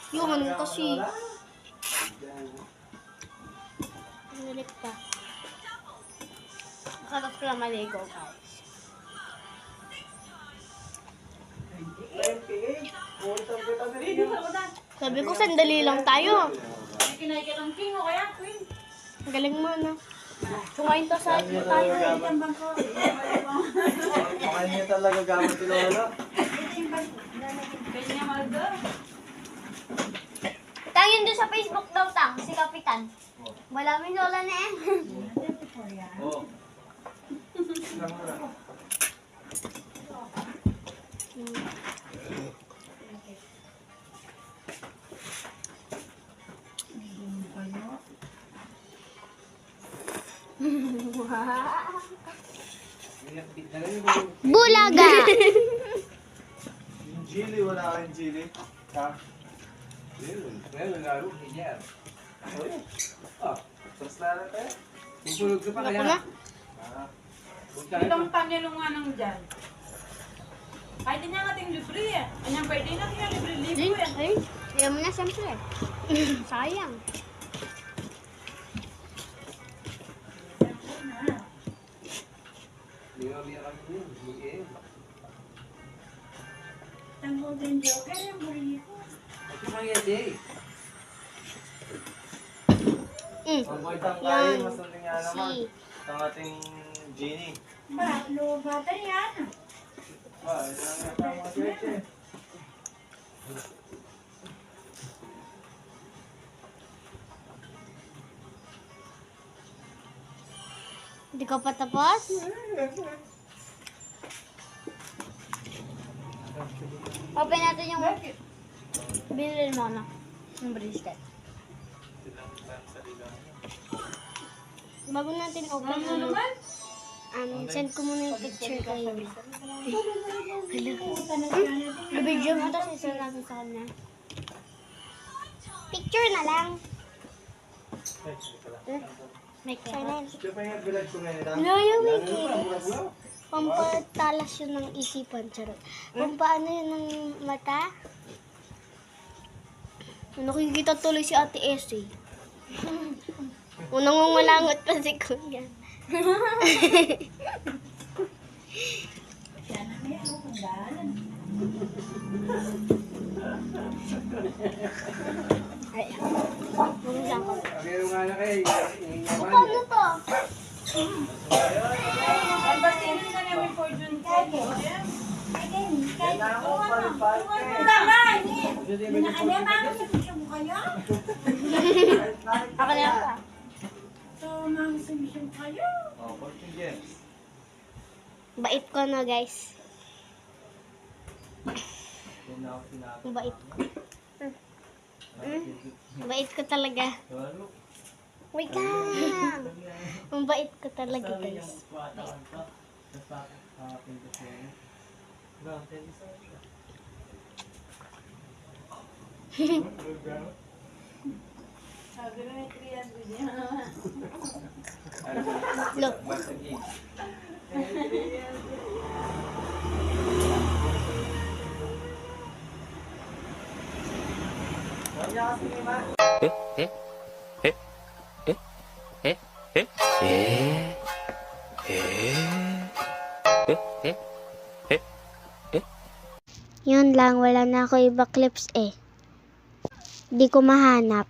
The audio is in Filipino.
Yun, kasi. Nalit pa. Nakagap ko lang maligo, guys. Sabi ko, sandali lang tayo. Kinaikit ang king o kaya queen. Galing mo, no? Sumayin to sa atin tayo. Baka niya talaga gamit si Lola. Kanya maldo. Tangin doon sa Facebook daw, Tang, si Kapitan. Wala may lola na eh. Oo. Bulaga! Yung chili, wala kang chili. Ha? Tapos na lang tayo. Pupulog ka pa Ako kaya? na. Itong tanya nung anong dyan. Kahit niya nating libre eh. Anyang birthday natin yung libre-libre eh. Ay, ayaw mo na siyempre. Sayang. Liwa-liwa kami yun. Bukiin. Ang golden joker yung burrito. Ito mangyayari. Ang boydang kayo, Yan. mas natin nga naman. Si. Ang ating genie. Lo, bata yan. Ilang nga tayo mga swerte. Hindi ka pa tapos? Open natin yung binili mo na. Yung bracelet. Bago natin open, send ko muna yung picture kayo. Video mo, tapos isa natin sa kanya. Picture na lang. May silence. Ito pa yung bilag ko ngayon. No, yung may kids. Pampatalas yun ng isipan, charot. Pampaano yun ng mata. Nakikita tuloy si Ate Essie. Unang ngumalangot pa si Kuya. Ay, bumisa ko. Pero nga na kayo, iinyaman. Paano to? Ang birthday na niya may fortune cake. Yan na ako, palipad ka eh. Tama! Hindi, may Nakanya mga subisyon mo kayo? Ako na lang pa. So, mga subisyon kayo? Oh, fortune games. Bait ko na, guys. Yan na ako sinabi. Ang bait ko. Bait ko talaga. Lalo. Wait ka! Ang bait ko talaga, guys. Sabi na may 300 yan. Look. Yun lang, wala na ako iba clips eh. Di ko mahanap.